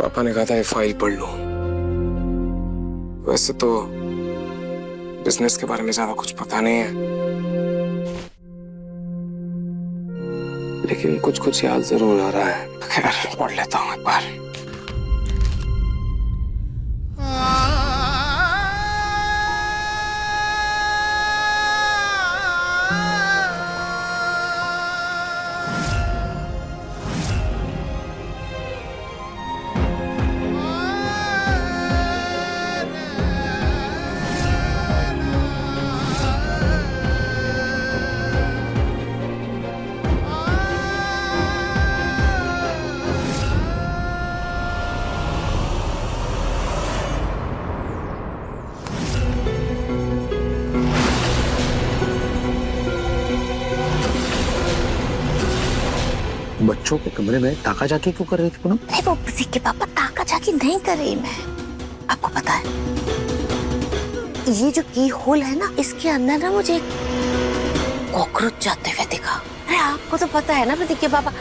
पापा ने कहा था ये फाइल पढ़ लो। वैसे तो बिजनेस के बारे में ज्यादा कुछ पता नहीं है, लेकिन कुछ कुछ याद जरूर आ रहा है। खैर पढ़ लेता हूँ एक बार। बच्चों के कमरे में ताका झाकी क्यों कर रही थी पूनम? नहीं वो प्रतीक के पापा ताका झाकी नहीं कर रही मैं। आपको पता है ये जो की होल है ना, इसके अंदर ना मुझे कॉकरोच जाते हुए दिखा। अरे आपको तो पता है ना प्रतीक के पापा,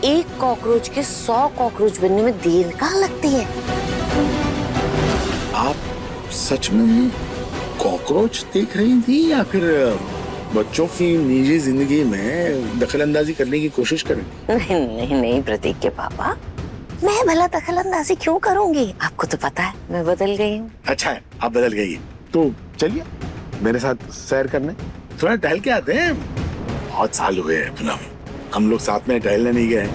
एक कॉकरोच के 100 कॉकरोच बनने में देर कहाँ लगती है। आप सच में कॉकरोच देख रही थी या फिर बच्चों की निजी जिंदगी में दखल अंदाजी करने की कोशिश कर रही थी? नहीं नहीं नहीं प्रतीक के पापा, मैं भला दखल अंदाजी क्यों करूंगी? आपको तो पता है मैं बदल गई हूँ। अच्छा है आप बदल गई, तो चलिए मेरे साथ सैर करने थोड़ा टहल के आते हैं। बहुत साल हुए हैं पूनम, हम लोग साथ में टहलने नहीं गए।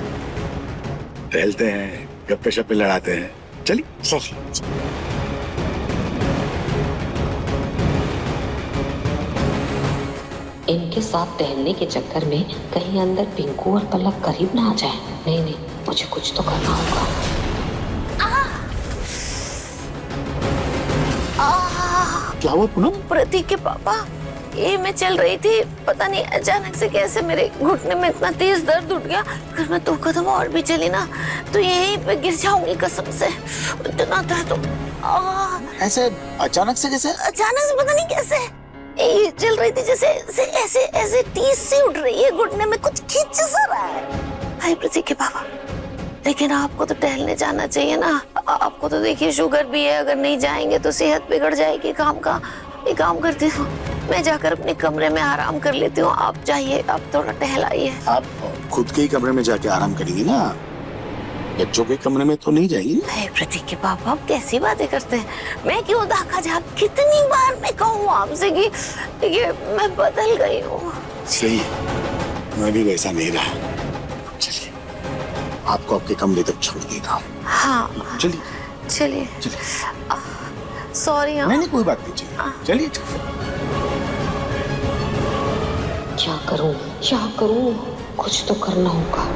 टहलते हैं, गप्पे शप्पे लड़ाते हैं। चलिए। इनके साथ टहलने के चक्कर में कहीं अंदर पिंकू और पलक करीब ना आ जाए। नहीं नहीं, मुझे कुछ तो करना होगा। क्या हुआ पूनम? प्रतीक के पापा, ये मैं चल रही थी, पता नहीं अचानक से कैसे मेरे घुटने में इतना तेज दर्द उठ गया। अगर मैं 2 कदम और भी चली ना तो यहीं पे गिर जाऊंगी कसम से। इतना दर्द ऐसे अचानक से कैसे? अचानक से पता नहीं कैसे ये चल रही थी, जैसे ऐसे ऐसे टीस सी उठ रही है घुटने में, कुछ खींच सा रहा है। हाय प्रतीक के पापा, लेकिन आपको तो टहलने जाना चाहिए ना। आपको तो देखिए शुगर भी है, अगर नहीं जाएंगे तो सेहत बिगड़ जाएगी। एक काम करती हूँ, मैं जाकर अपने कमरे में आराम कर लेती हूँ। आप जाइए, आप थोड़ा टहलाइए। आप खुद के ही कमरे में जाके आराम करेंगी ना, बच्चों के कमरे में तो नहीं जाएगी। प्रतीक के पापा आप कैसी बातें करते हैं? मैं क्यों ताका झाकी? कितनी बार मैं कहूँ आपसे कि ये मैं बदल गई हूँ। सही है, मैं भी वैसा नहीं रहा। चलिए आपको आपके कमरे तक छोड़ देता हूँ। हाँ चलिए। सॉरी। नहीं कोई बात नहीं, चलिए। क्या करूं? कुछ तो करना होगा।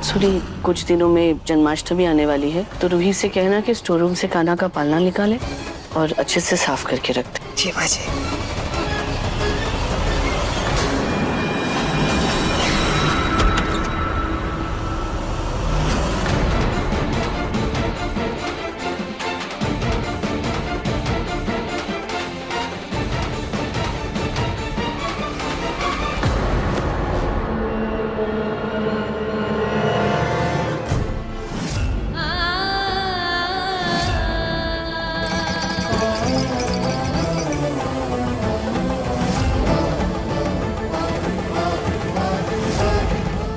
सुनी, कुछ दिनों में जन्माष्टमी आने वाली है, तो रूही से कहना कि स्टोर रूम से कान्हा का पालना निकाले और अच्छे से साफ करके रख दे। जी माँ जी।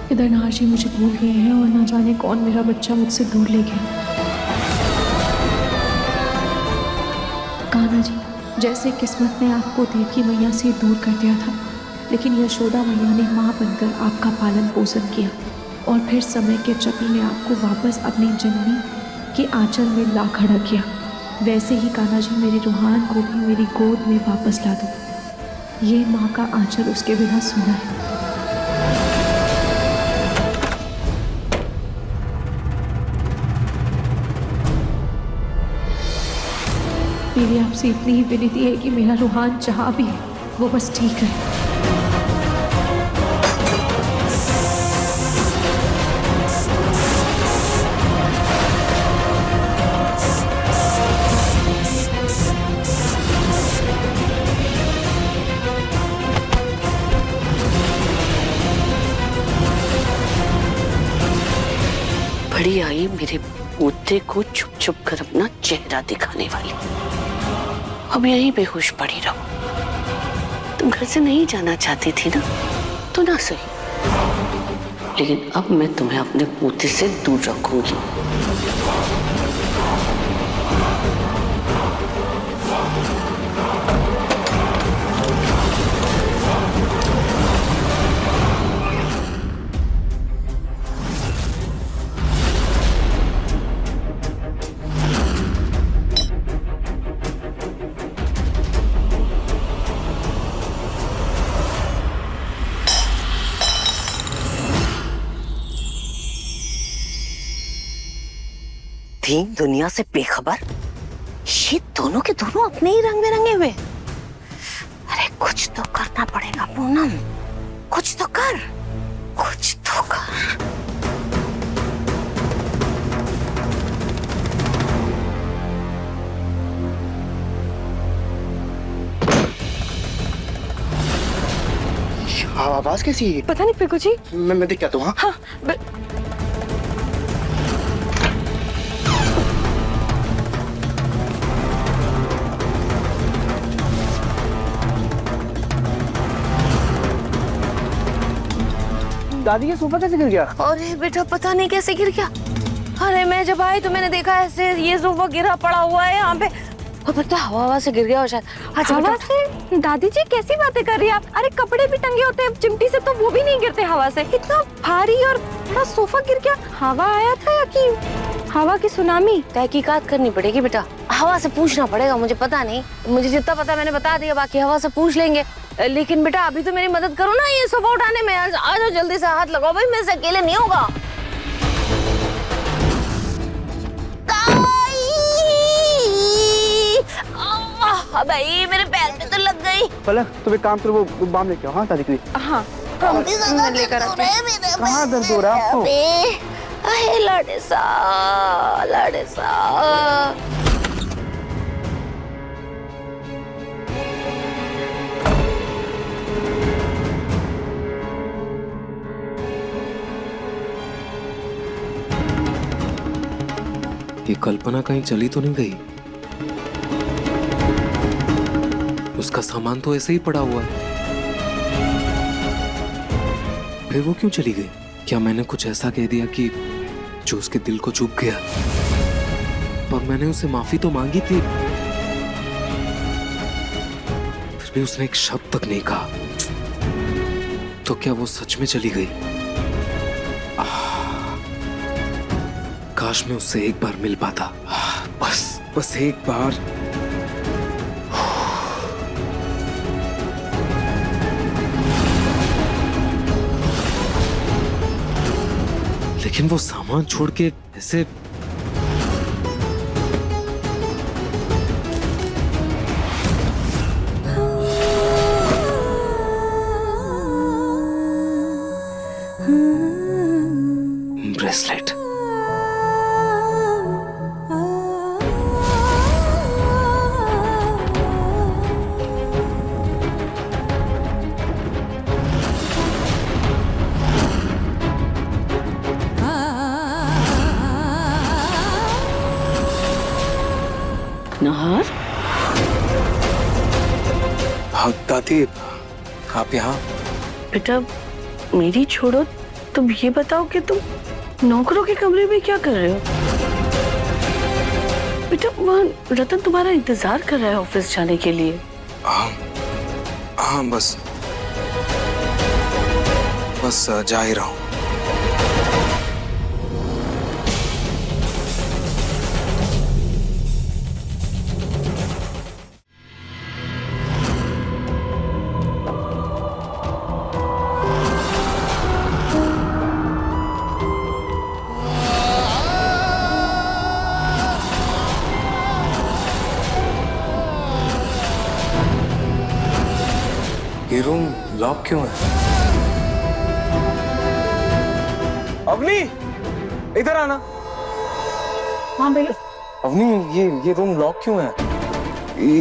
केदारनाथ जी मुझे भूल गए हैं और ना जाने कौन मेरा बच्चा मुझसे दूर ले गया। कान्हा जी, जैसे किस्मत ने आपको देवकी मैया से दूर कर दिया था, लेकिन यशोदा मैया ने माँ बनकर आपका पालन पोषण किया और फिर समय के चक्र ने आपको वापस अपनी जननी के आंचल में ला खड़ा किया। वैसे ही कान्हा जी मेरे रूहान को भी मेरी गोद में वापस ला दो। ये माँ का आंचल उसके बिना सूना है। मेरी आपसे इतनी ही विनती है कि मेरा रूहान जहाँ भी है वो बस ठीक है। घड़ी आई मेरे पोते को छुप छुप कर अपना चेहरा दिखाने वाली। अब यहीं बेहोश पड़ी रहो। तुम घर से नहीं जाना चाहती थी ना, तो ना सही, लेकिन अब मैं तुम्हें अपने पोते से दूर रखूंगी। थी दुनिया से बेखबर, ये दोनों के दोनों अपने ही रंग में रंगे हुए। अरे कुछ तो करना पड़ेगा पूनम, कुछ तो कर, कुछ तो कर। आवाज कैसी है? पता नहीं पिंकू जी। मैं देख क्या तू? हाँ हाँ दादी ये सोफा कैसे गिर गया? अरे बेटा पता नहीं कैसे गिर गया। अरे मैं जब आई तो मैंने देखा ऐसे ये सोफा गिरा पड़ा हुआ है यहाँ पे, और पता हवा से गिर गया हो शायद। अच्छा हवा से? दादी जी कैसी बातें कर रही है आप? अरे कपड़े भी टंगे होते हैं चिमटी से तो वो भी नहीं गिरते हवा से। इतना भारी और बड़ा सोफा गिर गया। हवा आया था या कि हवा की सुनामी? तहकीकात करनी पड़ेगी बेटा, हवा से पूछना पड़ेगा। मुझे पता नहीं, मुझे जितना पता मैंने बता दिया, बाकी हवा से पूछ लेंगे। लेकिन बेटा अभी तो मेरी मदद करो ना ये सोफा उठाने में। आ जाओ जल्दी से, हाथ लगाओ भाई, मेरे से अकेले नहीं होगा। भाई मेरे पैर में तो लग गई। पलक तुम एक काम करो, वो बाम लेके आओ। हाँ दादी के लिए। हाँ मैं लेकर आती हूँ। कहाँ दर्द हो रहा है आपको? अरे लाडे सा, लाडे सा। ये कल्पना कहीं चली तो नहीं गई? उसका सामान तो ऐसे ही पड़ा हुआ है, फिर वो क्यों चली गई? क्या मैंने कुछ ऐसा कह दिया कि जो उसके दिल को चुभ गया? पर मैंने उसे माफी तो मांगी थी, फिर भी उसने एक शब्द तक नहीं कहा। तो क्या वो सच में चली गई? काश मैं उससे एक बार मिल पाता, बस एक बार। लेकिन वो सामान छोड़ के ऐसे ब्रेसलेट। नहार, हाँ दादी, आप यहाँ? बेटा मेरी छोड़ो, तुम ये बताओ कि तुम नौकरों के कमरे में क्या कर रहे हो? बेटा वहाँ रतन तुम्हारा इंतजार कर रहा है ऑफिस जाने के लिए। हाँ बस जा ही रहा हूँ। ये रूम लॉक क्यों है? अवनी, इधर आना। हाँ भैया। अवनी, ये रूम लॉक क्यों है?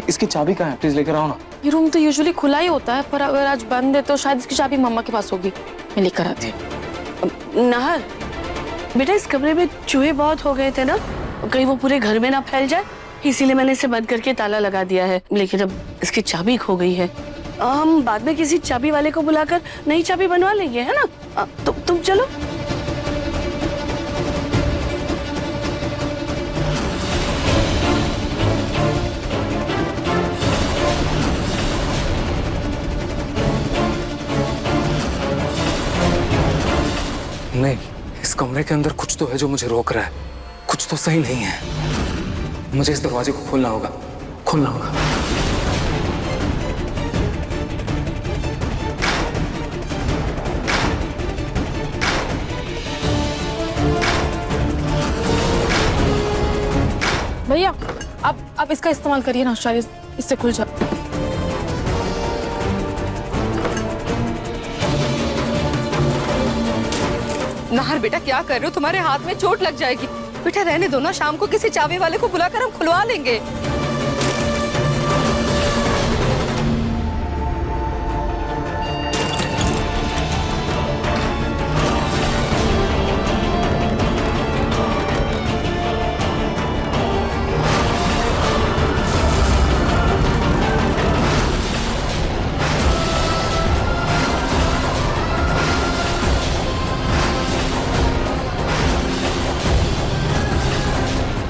इसकी चाबी कहाँ है? प्लीज लेकर आओ ना। ये रूम तो यूजुअली खुला ही होता है, पर अगर आज बंद है तो शायद इसकी चाबी मम्मा के पास होगी। मैं लेकर आती हूँ। नहर, बेटा इस कमरे में चूहे बहुत हो गए थे ना, कहीं वो पूरे घर में ना फैल जाए, इसीलिए मैंने इसे बंद करके ताला लगा दिया है। लेकिन अब इसकी चाबी खो गई है। हम बाद में किसी चाबी वाले को बुलाकर नई चाबी बनवा लेंगे, है ना? तुम चलो। नहीं, इस कमरे के अंदर कुछ तो है जो मुझे रोक रहा है। कुछ तो सही नहीं है। मुझे इस दरवाजे को खोलना होगा, खोलना होगा। भैया आप इसका इस्तेमाल करिए ना, शायद इससे खुल जाए। नाहर बेटा क्या कर रहे हो? तुम्हारे हाथ में चोट लग जाएगी। बेटा रहने दो ना, शाम को किसी चाबी वाले को बुलाकर हम खुलवा लेंगे।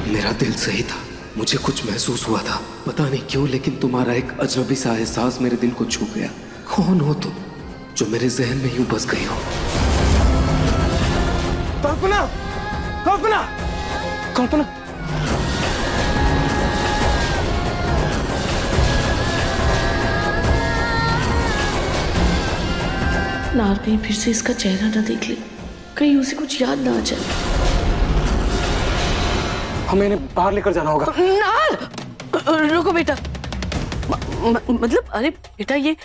मेरा दिल सही था, मुझे कुछ महसूस हुआ था, पता नहीं क्यों, लेकिन तुम्हारा एक अजनबी सा एहसास मेरे दिल को छू गया। कौन हो तुम जो मेरे जहन में यूं बस गई हो? कल्पना, कल्पना, कल्पना। नार कहीं फिर से इसका चेहरा ना देख ले, कहीं उसे कुछ याद ना आ जाए। हमें इन्हें बाहर लेकर जाना होगा। नार रुको बेटा, मतलब अरे बेटा ये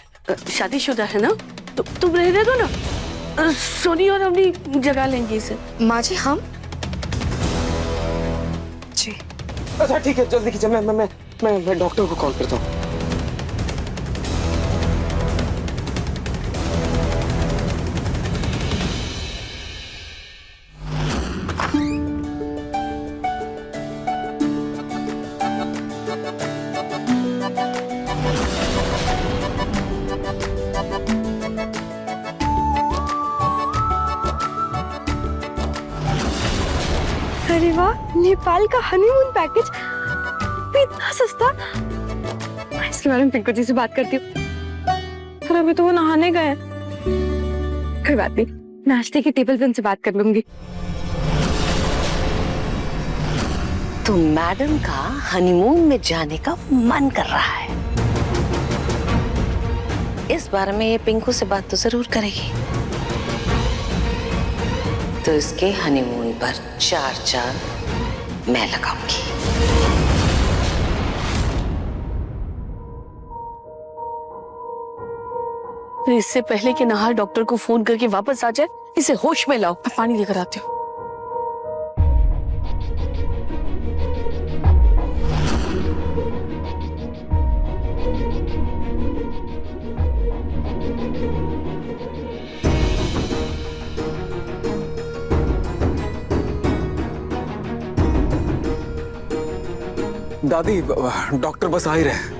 शादीशुदा है ना, तो तुम रहने दो ना, सोनी और अपनी जगा लेंगे इसे। माँ जी हम जी अच्छा ठीक है, जल्दी कीजिए। मैं डॉक्टर को कॉल करता हूँ। अरे वाह, नेपाल का हनीमून पैकेज इतना सस्ता। इसके बारे में पिंकू जी से बात करती हूँ। पर अभी तो वो नहाने गए। कोई बात नहीं, नाश्ते की टेबल पे उनसे बात कर लूंगी। तो मैडम का हनीमून में जाने का मन कर रहा है। इस बारे में ये पिंकू से बात तो जरूर करेगी। तो इसके हनीमून पर 4 चांद मैं लगाऊंगी। तो इससे पहले कि नाहर डॉक्टर को फोन करके वापस आ जाए, इसे होश में लाओ। मैं पानी लेकर आती हूँ। दादी, डॉक्टर बस आ ही रहे।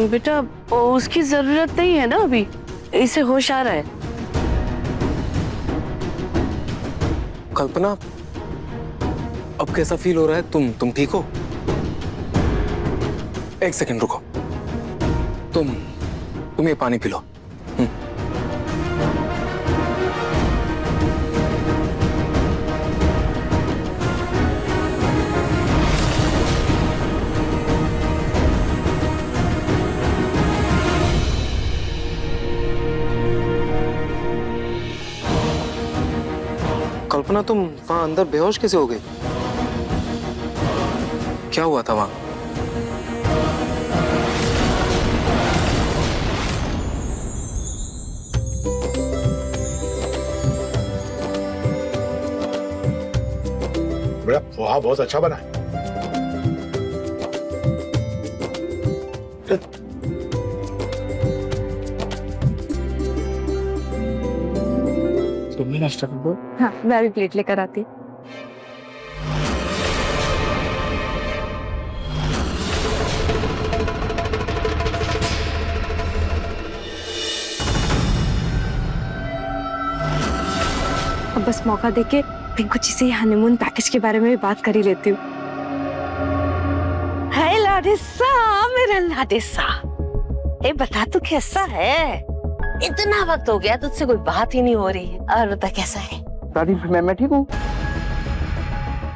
बेटा उसकी जरूरत नहीं है ना, अभी इसे होश आ रहा है। कल्पना, अब कैसा फील हो रहा है? तुम ठीक हो? एक सेकंड रुको। तुम ये पानी पी लो। कल्पना, तुम वहां अंदर बेहोश कैसे हो गई? क्या हुआ था वहां? बड़ा पोहा बहुत अच्छा बना है। तुम भी नाश्ता कर दो। हाँ, मैं भी प्लेट लेकर आती हूँ। अब बस मौका देके पिंकू जी से हनीमून पैकेज के बारे में भी बात कर ही लेती हूँ। हाय लाडिसा, मेरा लाडिसा, ए बता तू कैसा है? इतना वक्त हो गया तुझसे कोई बात ही नहीं हो रही है। और बता कैसा है? दादी मैं ठीक हूँ।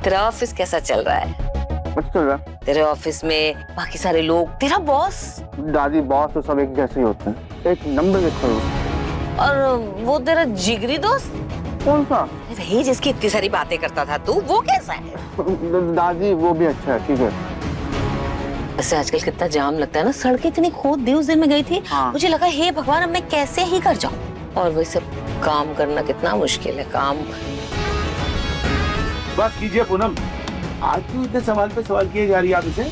तेरा ऑफिस कैसा चल रहा है? अच्छा चल रहा है। तेरे ऑफिस में बाकी सारे लोग, तेरा बॉस? दादी बॉस तो सब एक जैसे ही होते हैं, एक नंबर के खड़े। और वो तेरा जिगरी दोस्त कौन सा? वही जिसकी इतनी सारी बातें करता था तू, वो कैसा है? दादी वो भी अच्छा है, ठीक है। वैसे आजकल कितना जाम लगता है ना, सड़कें इतनी खोद दी उस दिन मैं गई थी। हाँ। मुझे लगा हे भगवान अब मैं कैसे ही कर जाऊं। और वैसे काम करना कितना मुश्किल है काम। बस कीजिए पूनम, आज क्यों इतने सवाल पे सवाल किए जा रही है आप इसे?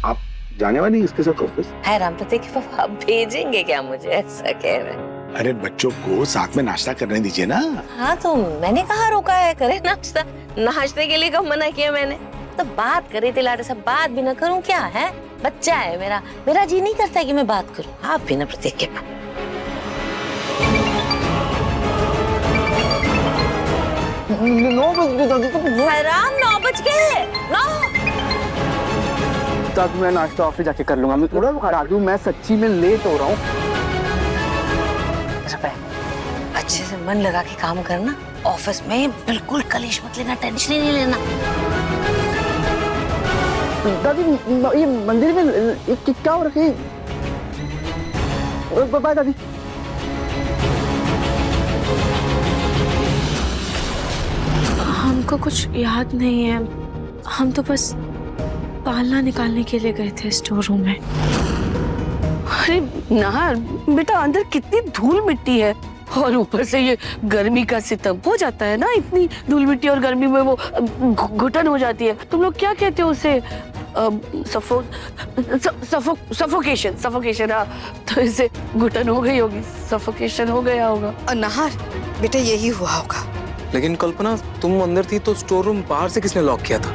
आप जाने वाली इसके साथ ऑफिस? है रामपति के पापा आप भेजेंगे क्या मुझे, ऐसा कह रहे हैं? अरे बच्चों को साथ में नाश्ता करने दीजिए ना। हाँ तो मैंने कहाँ रोका है, करे नाश्ता। नाश्ते के लिए कब मना किया मैंने? तो बात करी थी लाडे साहब, बात भी ना करूं क्या है? बच्चा है मेरा, मेरा जी नहीं करता है कि मैं बात करूं। आप भी ना प्रतीक के पास। हैरान 9 बज गए। 9 तब मैं नाश्ता ऑफिस जाके कर लूंगा। मैं थोड़ा राजू, मैं सच्ची में लेट हो रहा हूँ। अच्छे से मन लगा के काम करना, ऑफिस में बिल्कुल कलेश मत लेना, टेंशन ही नहीं लेना। दादी ये मंदिर में क्या हो रखी? बाय दादी। हमको कुछ याद नहीं है, हम तो बस पालना निकालने के लिए गए थे स्टोर रूम में। अरे नाहर बेटा, अंदर कितनी धूल मिट्टी है और ऊपर से ये गर्मी का सितम हो जाता है ना, इतनी धूल मिट्टी और गर्मी में वो घुटन हो जाती है। तुम लोग क्या कहते हो उसे? सफोकेशन। हाँ, तो इसे घुटन हो गई होगी, सफोकेशन हो गया होगा। नाहर बेटा यही हुआ होगा। लेकिन कल्पना तुम अंदर थी तो स्टोर रूम बाहर से किसने लॉक किया था?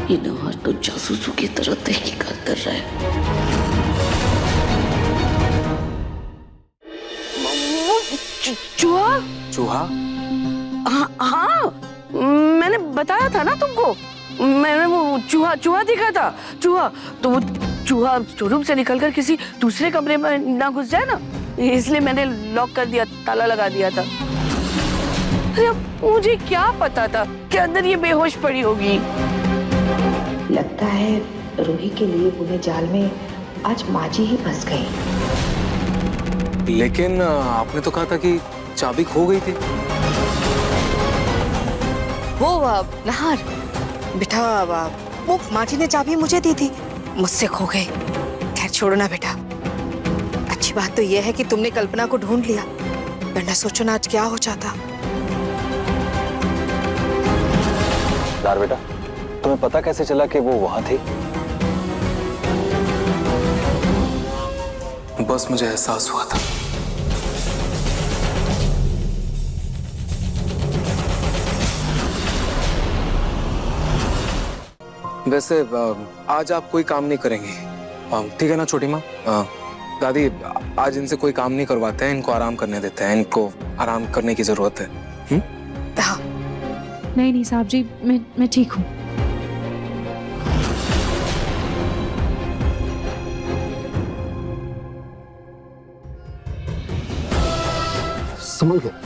ये नाहर तो जासूसों की तरह तहकीकात कर रहा है। चूहा? चूहा? हाँ, मैंने बताया था ना तुमको, मैंने वो चूहा दिखा था। चूहा तो वो चूहा स्टोर से निकलकर किसी दूसरे कमरे में ना घुस जाए ना, इसलिए मैंने लॉक कर दिया, ताला लगा दिया था। अरे मुझे क्या पता था कि अंदर ये बेहोश पड़ी होगी। लगता है रूही के लिए बुने जाल में आज माजी ही फंस गई। लेकिन आपने तो कहा था कि चाबी खो गई थी। वो नाहर बेटा, वो माजी ने चाबी मुझे दी थी, मुझसे खो गई। खैर छोड़ो ना बेटा, अच्छी बात तो ये है कि तुमने कल्पना को ढूंढ लिया, वरना सोचो ना आज क्या हो जाता। यार बेटा, तुम्हें पता कैसे चला कि वो वहां थी? बस मुझे एहसास हुआ था। वैसे आज आप कोई काम नहीं करेंगे, ठीक है ना छोटी माँ? दादी आज इनसे कोई काम नहीं करवाते हैं, इनको आराम करने देते हैं, इनको आराम करने की जरूरत है। हाँ। नहीं साहब जी, मैं ठीक हूँ। संभल के।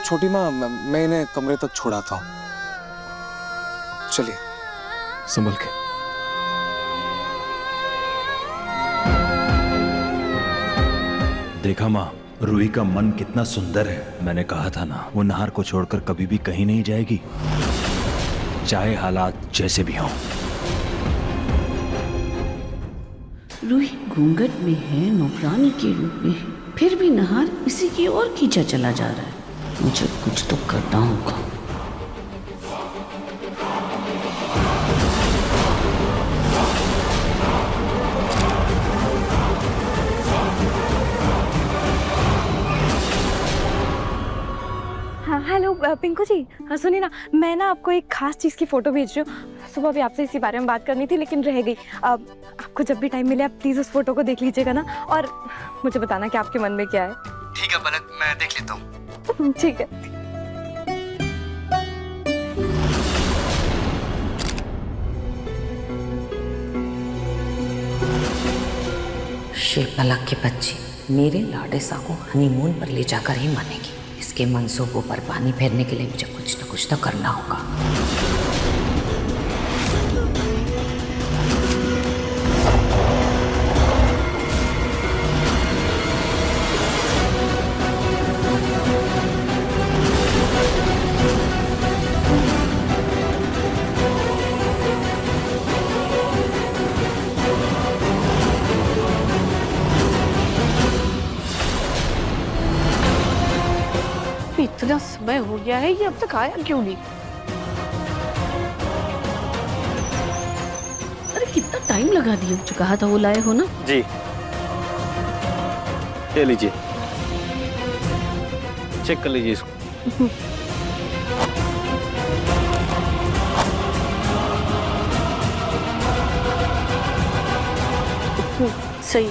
छोटी माँ, मैं इन्हें कमरे तक छोड़ाता हूँ, चलिए संभल के। देखा माँ, रूही का मन कितना सुंदर है। मैंने कहा था ना, वो नाहर को छोड़कर कभी भी कहीं नहीं जाएगी, चाहे हालात जैसे भी हों। रूही घूंघट में है, नौकरानी के रूप में है, फिर भी नहार इसी की ओर खींचा चला जा रहा है। मुझे कुछ तो करना होगा। हाँ हेलो पिंकू जी, हाँ सुनिए ना, मैं ना आपको एक खास चीज़ की फ़ोटो भेज रही हूँ। सुबह भी आपसे इसी बारे में बात करनी थी लेकिन रह गई। आपको जब भी टाइम मिले आप प्लीज़ उस फोटो को देख लीजिएगा ना, और मुझे बताना कि आपके मन में क्या है। ठीक है पलक, मैं देख लेता हूँ। ठीक है। शिव पलक की बच्ची मेरे लाडेसा को हनीमून पर ले जाकर ही मानेगी। इसके मंसूबों पर पानी फेरने के लिए मुझे कुछ न कुछ तो करना होगा। इतना समय हो गया है, ये अब तक आया क्यों नहीं? अरे कितना टाइम लगा दिया। जो कहा था वो लाए हो ना? जी, ये लीजिए, चेक कर लीजिए इसको। सही।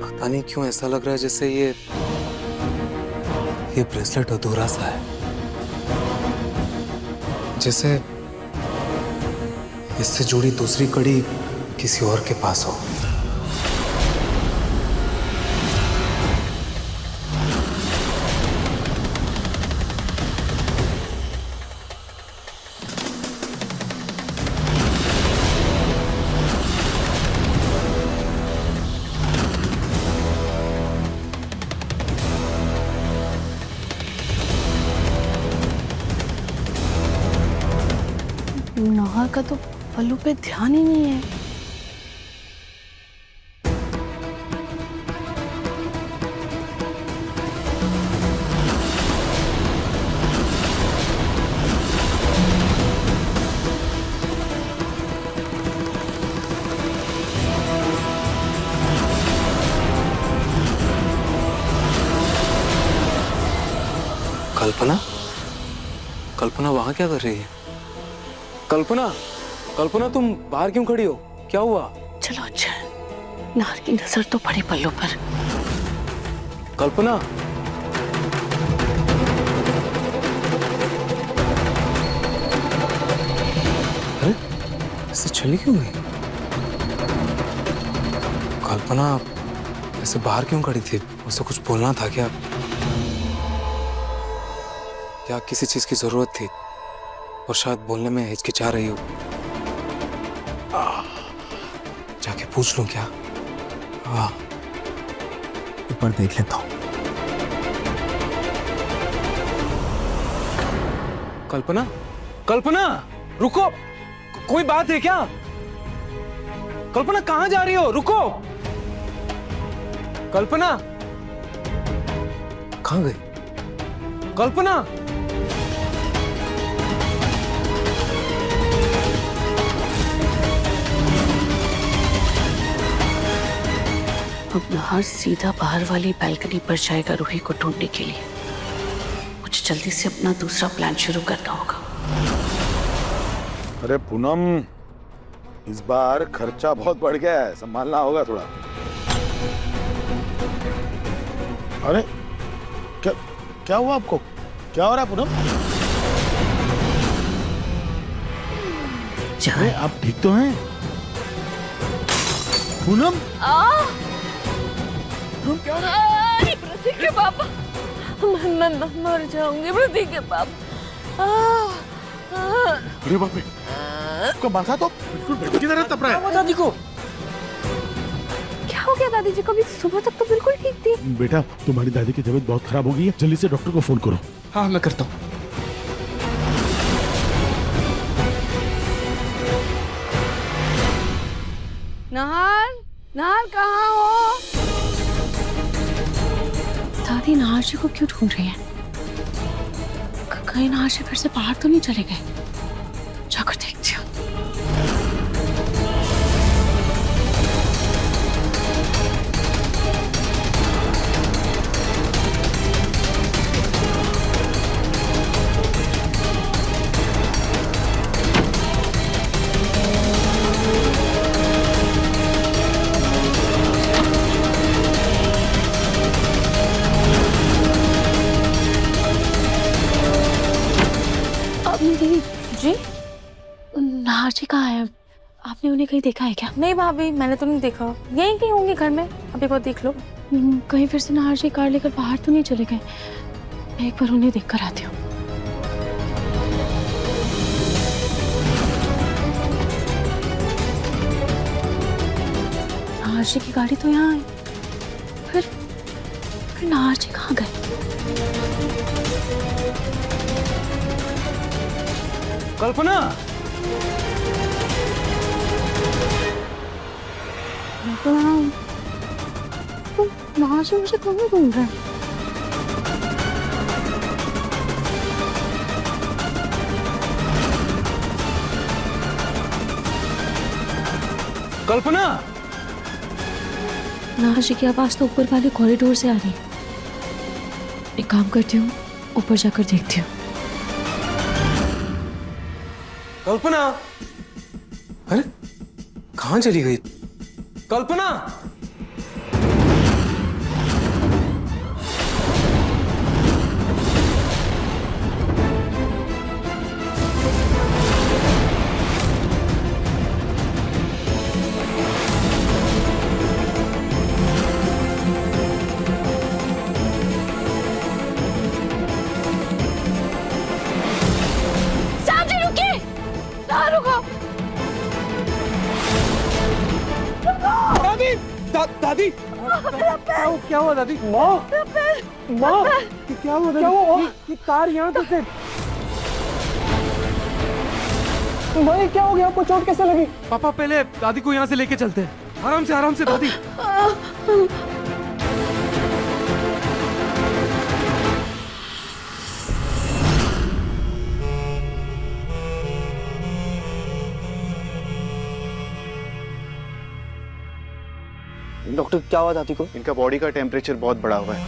पता नहीं क्यों ऐसा लग रहा है जैसे ये ब्रेसलेट अधूरा सा है, जैसे इससे जुड़ी दूसरी कड़ी किसी और के पास हो। नहार का तो पल्लू पे ध्यान ही नहीं है। कल्पना, कल्पना वहां क्या कर रही है? कल्पना, कल्पना तुम बाहर क्यों खड़ी हो? क्या हुआ? चलो अच्छा है, नहार की नजर तो पड़ी पल्लू पर। कल्पना, अरे इससे चली क्यों गई? कल्पना ऐसे बाहर क्यों खड़ी थी? उसे कुछ बोलना था क्या? या किसी चीज की जरूरत थी और शायद बोलने में हिचकिचा रही हो? जाके पूछ लूं क्या? एक बार देख लेता हूं। कल्पना, कल्पना रुको, कोई बात है क्या? कल्पना कहां जा रही हो? रुको। कल्पना कहां गई? कल्पना, अब नहार सीधा बाहर वाली बालकनी पर जाएगा रूही को ढूंढने के लिए। मुझे जल्दी से अपना दूसरा प्लान शुरू करना होगा। अरे पूनम, इस बार खर्चा बहुत बढ़ गया है, संभालना होगा थोड़ा। अरे क्या क्या हुआ आपको? क्या हो रहा है पूनम? अरे आप ठीक तो हैं पूनम? अरे पृथ्वी के पापा, मैं मर जाऊंगी प्रतीक के बाप। अरे बाप रे, उसका माथा तो बिल्कुल बेटी की तरह तप रहा है। दादी को क्या हो गया? दादी जी को भी सुबह तक तो बिल्कुल ठीक थी। बेटा, तुम्हारी दादी की तबीयत बहुत खराब हो गई है, जल्दी से डॉक्टर को फोन करो। हाँ मैं करता हूँ। नाहर, नाहर कहाँ हो? दादी नाहर जी को क्यों ढूंढ रही हैं? कहीं नाहर जी फिर से बाहर तो नहीं चले गए? जाकर देखती हूँ। जी, नाहर जी कहाँ है? आपने उन्हें कहीं देखा है क्या? नहीं भाभी, मैंने तो नहीं देखा। यहीं कहीं होंगे घर में, अभी बहुत देख लो। कहीं फिर से नाहर जी कार लेकर बाहर तो नहीं चले गए? मैं एक बार उन्हें देख कर आती हूँ। नाहर जी की गाड़ी तो यहाँ है, फिर नाहर जी कहाँ गए? कल्पना, नाहर जी मुझे कहाँ ढूंढ रहे हैं? कल्पना, नाहर जी की आवाज तो ऊपर वाले कॉरिडोर से आ रही है। एक काम करती हूँ, ऊपर जाकर देखती हूँ। कल्पना, अरे कहाँ चली गई कल्पना? दादी, क्या हुआ दादी? माँ, माँ, क्या हुआ दादी? क्या हुआ? ये कार यहाँ कैसे? भाई क्या हो गया? आपको चोट कैसे लगी? पापा पहले दादी को यहाँ से लेके चलते हैं। आराम से दादी। डॉक्टर, क्या हुआ दादी को? इनका बॉडी का टेम्परेचर बहुत बढ़ा हुआ है,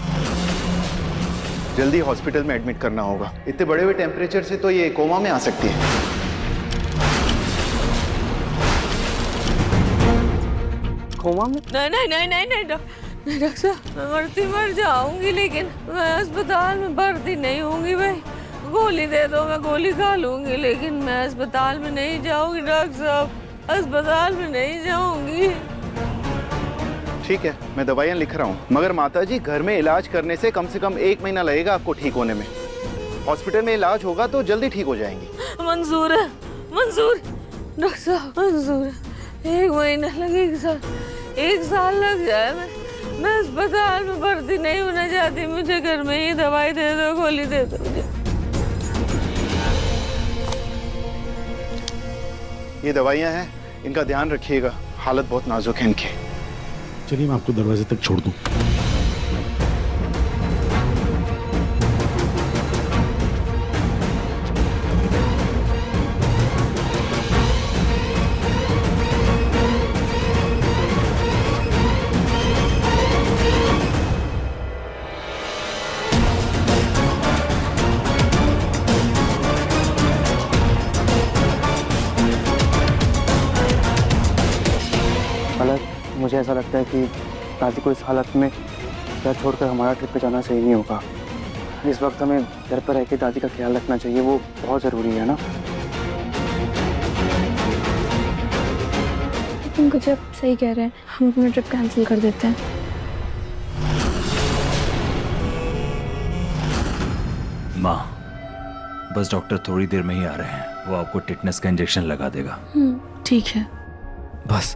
जल्दी हॉस्पिटल में एडमिट करना होगा। इतने बढ़े हुए टेम्परेचर से तो ये कोमा में आ सकती है। कोमा में? नहीं डॉक्टर साहब, मैं मर जाऊंगी, लेकिन मैं अस्पताल में भर्ती नहीं होंगी भाई। गोली दे दो, मैं गोली खा लूंगी, लेकिन मैं अस्पताल में नहीं जाऊंगी डॉक्टर साहब, अस्पताल में नहीं जाऊंगी। ठीक है, मैं दवाइयाँ लिख रहा हूँ, मगर माताजी घर में इलाज करने से कम 1 महीना लगेगा आपको ठीक होने में। हॉस्पिटल में इलाज होगा तो जल्दी ठीक हो जाएंगी। मंजूर है, मंजूर डॉक्टर साहब, मंजूर है। 1 महीना लगेगा सर, 1 साल लग जाए। मैं अस्पताल में भर्ती नहीं होना चाहती, मुझे घर में ही दवाई दे दो, गोली दे दो मुझे। ये दवाइयाँ हैं, इनका ध्यान रखिएगा, हालत बहुत नाजुक है इनकी। चलिए मैं आपको दरवाजे तक छोड़ दूं। मुझे ऐसा लगता है कि दादी को इस हालत में घर छोड़कर हमारा ट्रिप पे जाना सही नहीं होगा। इस वक्त हमें घर पर रह के दादी का ख्याल रखना चाहिए, वो बहुत ज़रूरी है ना। तुम कुछ अब सही कह रहे हैं, हम अपना ट्रिप कैंसिल कर देते हैं। माँ, बस डॉक्टर थोड़ी देर में ही आ रहे हैं, वो आपको टिटनेस का इंजेक्शन लगा देगा। ठीक है। बस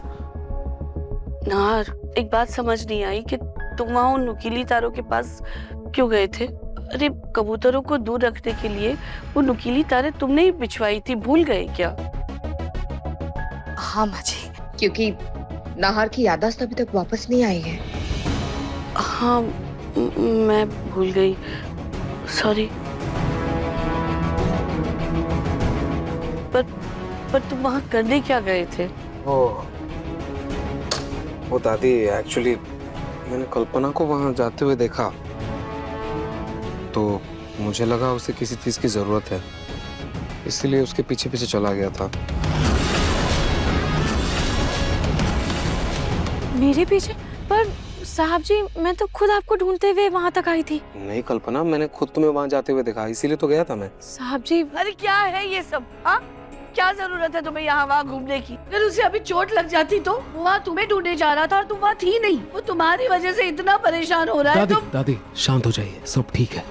नाहर, एक बात समझ नहीं आई कि तुम वहां उन नुकीली तारों के पास क्यों गए थे? अरे कबूतरों को दूर रखने के लिए वो नुकीली तारें तुमने ही बिछवाई थी, भूल गए क्या? हाँ माँ जी, क्योंकि नाहर की याददाश्त अभी तक वापस नहीं आई है। हाँ, मैं भूल गई, सॉरी। पर तुम वहां करने क्या गए थे? वो दादी, एक्चुअली मैंने कल्पना को वहां जाते हुए देखा तो मुझे लगा उसे किसी चीज की जरूरत है, इसलिए उसके पीछे पीछे चला गया था। मेरे पीछे? पर साहब जी, मैं तो खुद आपको ढूंढते हुए वहां तक आई थी। नहीं कल्पना, मैंने खुद तुम्हें वहां जाते हुए देखा, इसीलिए तो गया था मैं। साहब जी, अरे क्या है ये सब? हाँ, क्या जरूरत है तुम्हें यहाँ वहाँ घूमने की? अगर उसे अभी चोट लग जाती तो वहाँ तुम्हें ढूंढने जा रहा था और तुम वहाँ थी नहीं। वो तुम्हारी वजह से इतना परेशान हो रहा है। दादी शांत हो जाइए, सब ठीक है,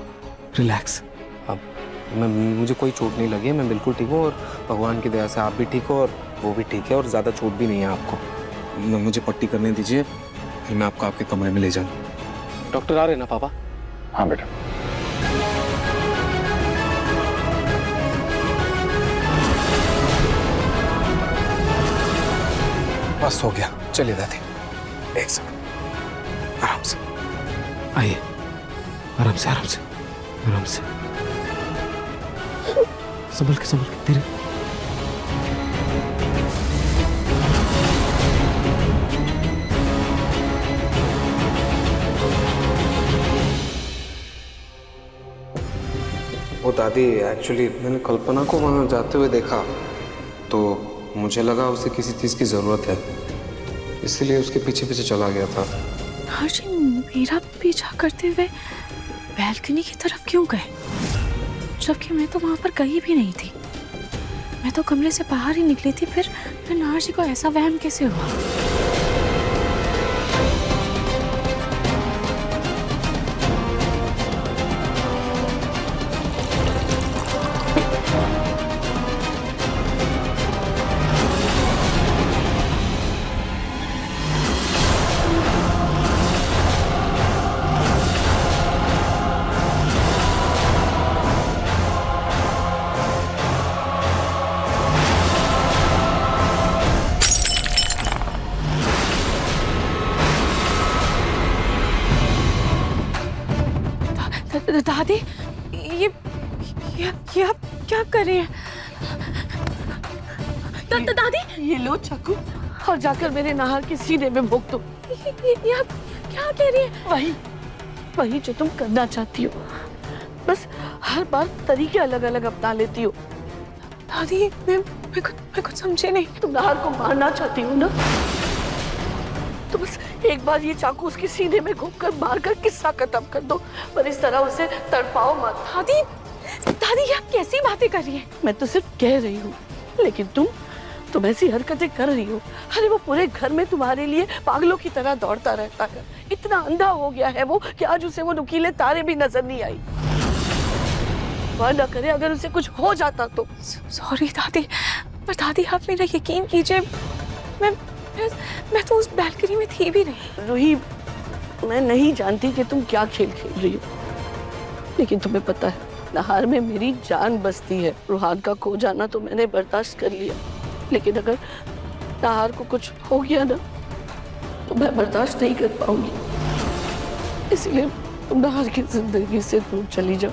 रिलैक्स। अब मुझे कोई चोट नहीं लगी है, मैं बिल्कुल ठीक हूँ और भगवान की दया से आप भी ठीक हो और वो भी ठीक है और ज्यादा चोट भी नहीं है आपको। मुझे पट्टी करने दीजिए, फिर मैं आपको आपके कमरे में ले जाऊँ। डॉक्टर आ रहे ना पापा? हाँ बेटा। बस हो गया, चलिए दादी, एक सेकंड, आराम से आइए, आराम से आराम से आराम से, संभल के धीरे। वो दादी, एक्चुअली मैंने कल्पना को वहां जाते हुए देखा तो मुझे लगा उसे किसी चीज की जरूरत है, इसलिए उसके पीछे पीछे चला गया था। हर्षी, मेरा पीछा करते हुए बैल्कनी की तरफ क्यों गए, जबकि मैं तो वहां पर कहीं भी नहीं थी। मैं तो कमरे से बाहर ही निकली थी, फिर नाहर जी को ऐसा वहम कैसे हुआ? दादी, ये आप क्या कर रही हैं? दादी, ये लो चाकू और जाकर मेरे नाहर के सीने में भोंक दो। ये आप क्या कह रही हैं? वही जो तुम करना चाहती हो, बस हर बार तरीके अलग अलग अपना लेती हो। दादी, मैं कुछ समझे नहीं। तुम नाहर को मारना चाहती हो ना, तो बस एक बार ये चाकू उसके सीने में घुसकर मारकर किस्सा खत्म कर दो, पर इस तरह उसे तड़पाओ मत। दादी, ये आप कैसी बातें कर रही हैं? मैं तो सिर्फ कह रही हूँ, लेकिन तुम ऐसी हरकतें कर रही हो। अरे वो पूरे घर में तुम्हारे लिए पागलों की तरह दौड़ता रहता है, इतना अंधा हो गया है वो कि आज उसे वो नुकीले तारे भी नजर नहीं आई। वह न करे अगर उसे कुछ हो जाता तो। सॉरी दादी, पर दादी आप मेरा यकीन कीजिए, मैं तो उस बैल्कनी में थी भी नहीं। रूही, मैं नहीं जानती कि तुम क्या खेल खेल रही हो, लेकिन तुम्हें पता है नाहर में मेरी जान बसती है। रूहान का खो जाना तो मैंने बर्दाश्त कर लिया, लेकिन अगर नाहर को कुछ हो गया ना तो मैं बर्दाश्त नहीं कर पाऊंगी। इसलिए तुम नाहर की जिंदगी से दूर चली जाओ।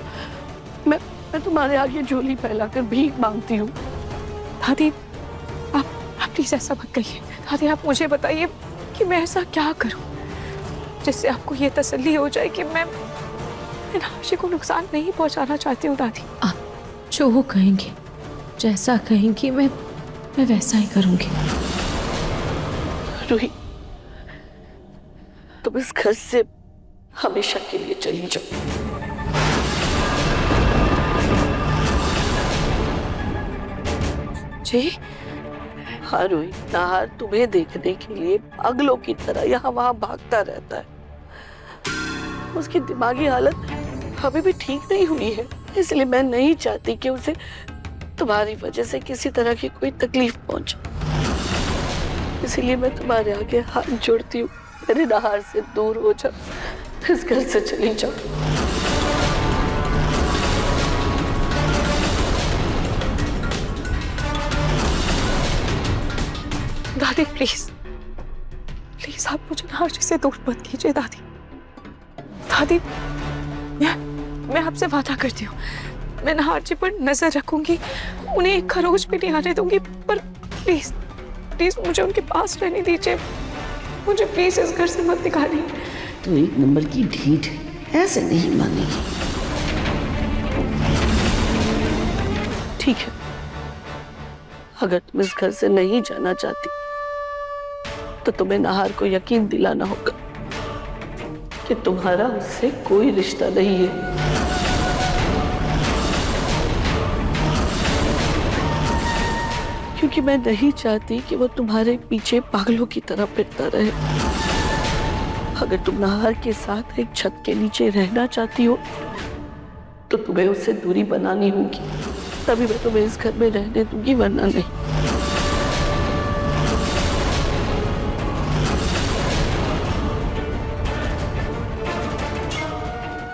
मैं तुम्हारे आगे झोली फैलाकर भीख मांगती हूँ। दादी, आप प्लीज ऐसा मत कहिए। दादी, आप मुझे बताइए कि मैं ऐसा क्या करूं जिससे आपको ये तसल्ली हो जाए कि मैं नाहर को नुकसान नहीं पहुंचाना चाहती हूँ। दादी, आप जो वो कहेंगे, जैसा कहेंगी, मैं वैसा ही करूंगी। रूही, तुम इस घर से हमेशा के लिए चली जाओ। जी? हाँ रूही, नाहर तुम्हें देखने के लिए पागलों की तरह यहाँ वहाँ भागता रहता है। उसकी दिमागी हालत अभी भी ठीक नहीं हुई है। इसलिए मैं नहीं चाहती कि उसे तुम्हारी वजह से किसी तरह की कोई तकलीफ पहुंचे। इसीलिए मैं तुम्हारे आगे हाथ जोड़ती हूँ, मेरे नहार से दूर हो जाओ, इस घर से चली जाओ। दादी प्लीज प्लीज आप मुझे नहार जी से दूर मत कीजिए दादी। दादी मैं आपसे वादा करती हूँ, मैं नहार जी पर नजर रखूंगी, उन्हें एक खरोच भी नहीं आने दूंगी, पर प्लीज प्लीज मुझे उनके पास रहने दीजिए, मुझे प्लीज इस घर से मत निकालिए। तो एक नंबर की ढीठ है, ऐसे नहीं मानेगी। ठीक है, अगर तुम इस घर से नहीं जाना चाहती तो तुम्हें नहार को यकीन दिलाना होगा कि तुम्हारा उससे कोई रिश्ता नहीं है। क्योंकि मैं नहीं चाहती कि वो तुम्हारे पीछे पागलों की तरह फिरता रहे। अगर तुम नहार के साथ एक छत के नीचे रहना चाहती हो तो तुम्हें उससे दूरी बनानी होगी, तभी मैं तुम्हें इस घर में रहने दूंगी, वरना नहीं।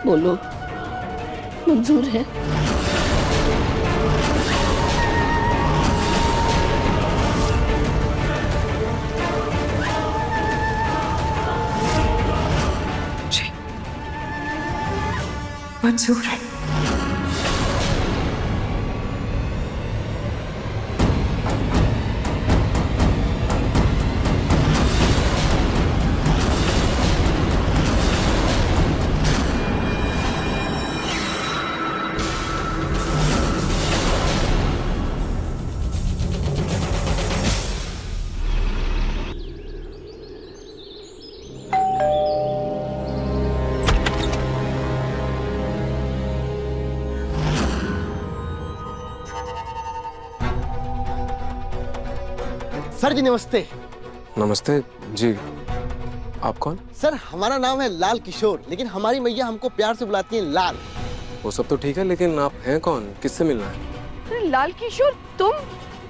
बोलो, मंजूर है? जी मंजूर है। सर जी नमस्ते। नमस्ते जी, आप कौन? सर हमारा नाम है लाल किशोर, लेकिन हमारी मैया हमको प्यार से बुलाती हैं लाल। वो सब तो ठीक है, लेकिन आप हैं कौन, किससे मिलना है? अरे लाल किशोर तुम?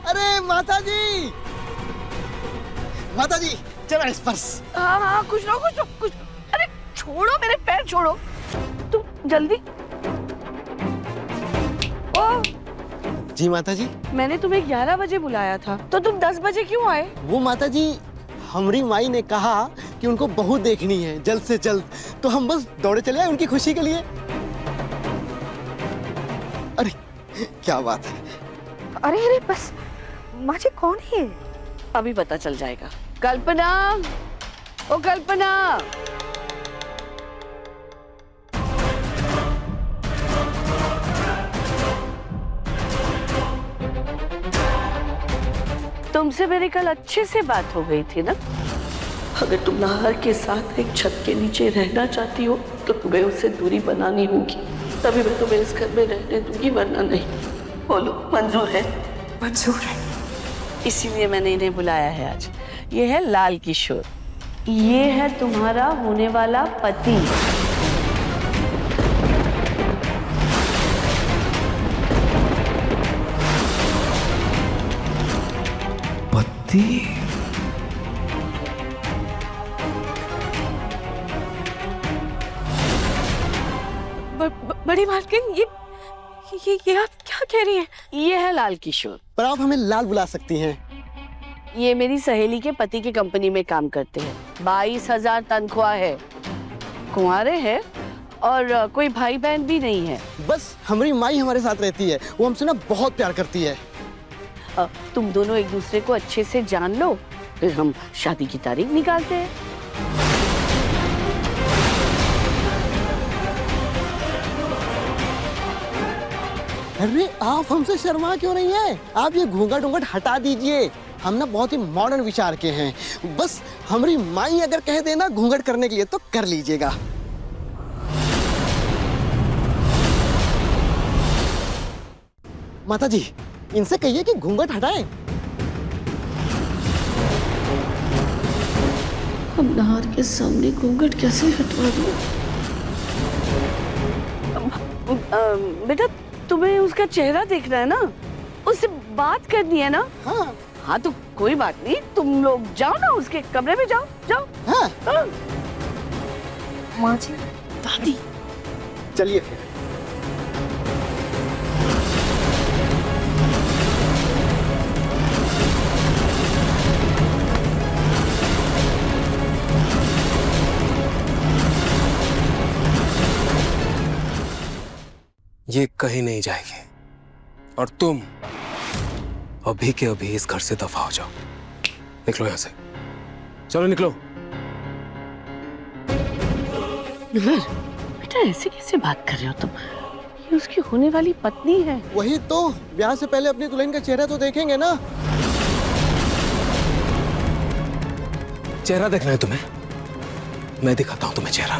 अरे माता जी, माता जी जरा स्पर्श। हाँ हाँ कुछ लो कुछ। अरे छोड़ो मेरे पैर छोड़ो, तुम जल्दी। ओ जी माता जी। मैंने तुम्हें 11 बजे बुलाया था, तो तुम 10 बजे क्यों आए? वो माता जी हमारी माई ने कहा कि उनको बहू देखनी है जल्द से जल्द, तो हम बस दौड़े चले आए उनकी खुशी के लिए। अरे क्या बात है। अरे बस माँ जी कौन है? अभी पता चल जाएगा। कल्पना, ओ कल्पना, तुमसे मेरी कल अच्छे से बात हो गई थी ना? अगर तुम नहार के साथ एक छत के नीचे रहना चाहती हो तो तुम्हें उससे दूरी बनानी होगी, तभी मैं तुम्हें इस घर में रहने दूंगी, वरना नहीं। बोलो, मंजूर है? मंजूर है। इसीलिए मैंने इन्हें बुलाया है आज। ये है लाल किशोर, ये है तुम्हारा होने वाला पति। पति? बड़ी मालकिन, ये आप क्या कह रही हैं? ये है लाल किशोर। पर आप हमें लाल बुला सकती हैं। ये मेरी सहेली के पति की कंपनी में काम करते हैं, 22,000 तनख्वाह है, कुंवारे हैं और कोई भाई बहन भी नहीं है। बस हमारी माई हमारे साथ रहती है, वो हमसे ना बहुत प्यार करती है। तुम दोनों एक दूसरे को अच्छे से जान लो, फिर हम शादी की तारीख निकालते हैं। अरे आप हमसे शर्मा क्यों रही हैं? आप ये घूंघट घूंघट हटा दीजिए। हम ना बहुत ही मॉडर्न विचार के हैं, बस हमारी माई अगर कह देना घूंघट करने के लिए तो कर लीजिएगा। माता जी इनसे कहिए कि घूंघट हटाएं। अब नहार के सामने घूंघट कैसे हटवा दूं? बेटा तुम्हें उसका चेहरा देखना है ना, उससे बात करनी है ना। हाँ हाँ तो कोई बात नहीं, तुम लोग जाओ ना उसके कमरे में, जाओ जाओ। हाँ हाँ। माँ जी, दादी चलिए फिर। ये कहीं नहीं जाएगी और तुम अभी के अभी इस घर से दफा हो जाओ। निकलो यहां से, चलो निकलो। बेटा ऐसे कैसे बात कर रहे हो तुम? ये उसकी होने वाली पत्नी है। वही तो, ब्याह से पहले अपनी दुल्हन का चेहरा तो देखेंगे ना। चेहरा देखना है तुम्हें? मैं दिखाता हूं तुम्हें चेहरा।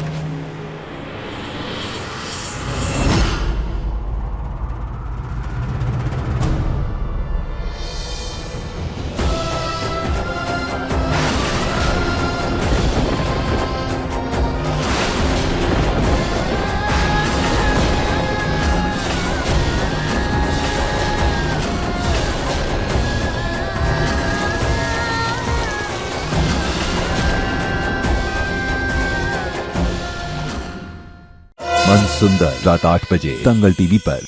मन सुंदर रात 8 बजे दंगल टीवी पर।